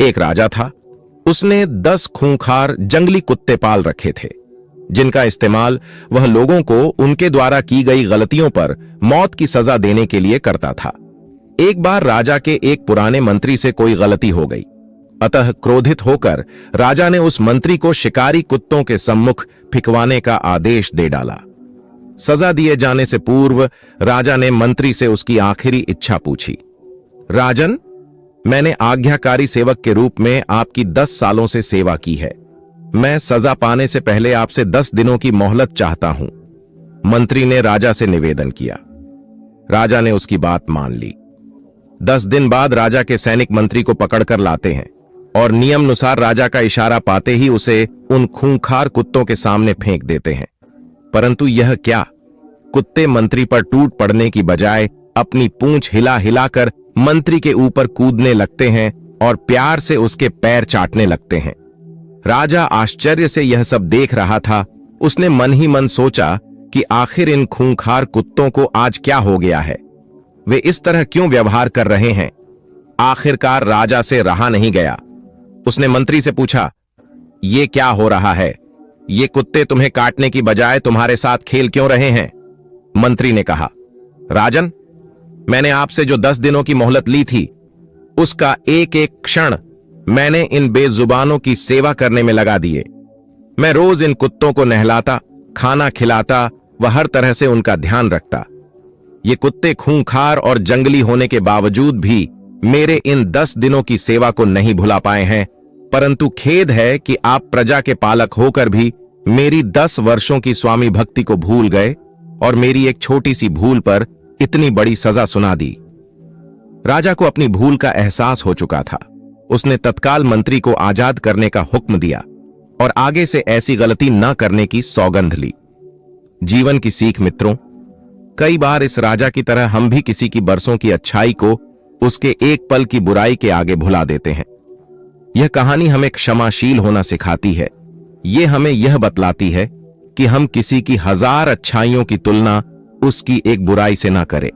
एक राजा था। उसने 10 खूंखार जंगली कुत्ते पाल रखे थे, जिनका इस्तेमाल वह लोगों को उनके द्वारा की गई गलतियों पर मौत की सजा देने के लिए करता था। एक बार राजा के एक पुराने मंत्री से कोई गलती हो गई, अतः क्रोधित होकर राजा ने उस मंत्री को शिकारी कुत्तों के सम्मुख फिकवाने का आदेश दे डाला। सजा दिए जाने से पूर्व राजा ने मंत्री से उसकी आखिरी इच्छा पूछी। राजन, मैंने आज्ञाकारी सेवक के रूप में आपकी 10 सालों से सेवा की है। मैं सजा पाने से पहले आपसे 10 दिनों की मोहलत चाहता हूं। मंत्री ने राजा से निवेदन किया। राजा ने उसकी बात मान ली। 10 दिन बाद राजा के सैनिक मंत्री को पकड़कर लाते हैं और नियमानुसार राजा का इशारा पाते ही उसे उन खूंखार कुत्तों के सामने फेंक देते हैं। परंतु यह क्या, कुत्ते मंत्री पर टूट पड़ने की बजाय अपनी पूंछ हिला हिलाकर मंत्री के ऊपर कूदने लगते हैं और प्यार से उसके पैर चाटने लगते हैं। राजा आश्चर्य से यह सब देख रहा था। उसने मन ही मन सोचा कि आखिर इन खूंखार कुत्तों को आज क्या हो गया है, वे इस तरह क्यों व्यवहार कर रहे हैं। आखिरकार राजा से रहा नहीं गया। उसने मंत्री से पूछा, ये क्या हो रहा है? ये कुत्ते तुम्हें काटने की बजाय तुम्हारे साथ खेल क्यों रहे हैं? मंत्री ने कहा, राजन, मैंने आपसे जो 10 दिनों की मोहलत ली थी, उसका एक एक क्षण मैंने इन बेजुबानों की सेवा करने में लगा दिए। मैं रोज इन कुत्तों को नहलाता, खाना खिलाता व हर तरह से उनका ध्यान रखता। ये कुत्ते खूंखार और जंगली होने के बावजूद भी मेरे इन 10 दिनों की सेवा को नहीं भुला पाए हैं। परंतु खेद है कि आप प्रजा के पालक होकर भी मेरी 10 वर्षों की स्वामी भक्ति को भूल गए और मेरी एक छोटी सी भूल पर इतनी बड़ी सजा सुना दी। राजा को अपनी भूल का एहसास हो चुका था। उसने तत्काल मंत्री को आजाद करने का हुक्म दिया और आगे से ऐसी गलती न करने की सौगंध ली। जीवन की सीख मित्रों, कई बार इस राजा की तरह हम भी किसी की बरसों की अच्छाई को उसके एक पल की बुराई के आगे भुला देते हैं। यह कहानी हमें क्षमाशील होना सिखाती है। यह हमें यह बतलाती है कि हम किसी की 1000 अच्छाइयों की तुलना उसकी एक बुराई से ना करें।